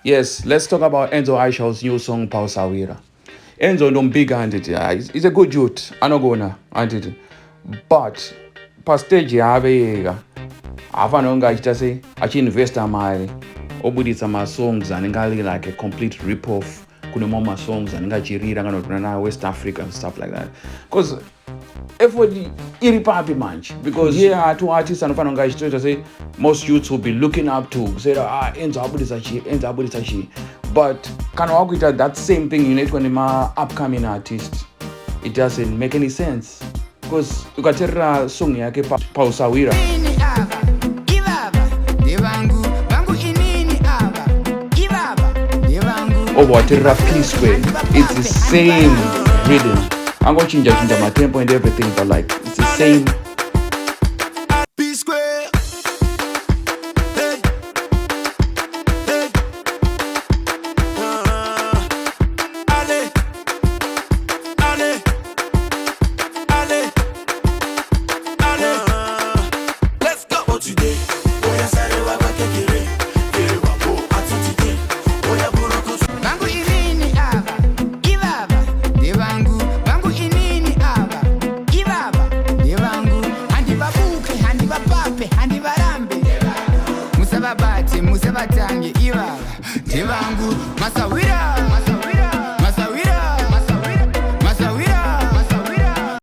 Yes, let's talk about Enzo Ishall's new song Pausawira. Enzo don't big handed. He's a good youth. I know gonna handed. But pa stage have afanonga achitase achiinvesta mari obuditsa masongs anenga like a complete rip off kune mama songs anenga chirira kana West Africa and stuff like that, because effort iri papi manje, because here two artists anofanonga achitoita say most youths will be looking up to say Enzo abuditsa chi, but kana wakuita that same thing inoitwa nema upcoming artists, it doesn't make any sense, because ukateerera song yake Pausawira wateerera Peace Way, it's the same rhythm. I'm gonna change my tempo and everything, but like it's the same. Musabatange ibaba, devangu masawira.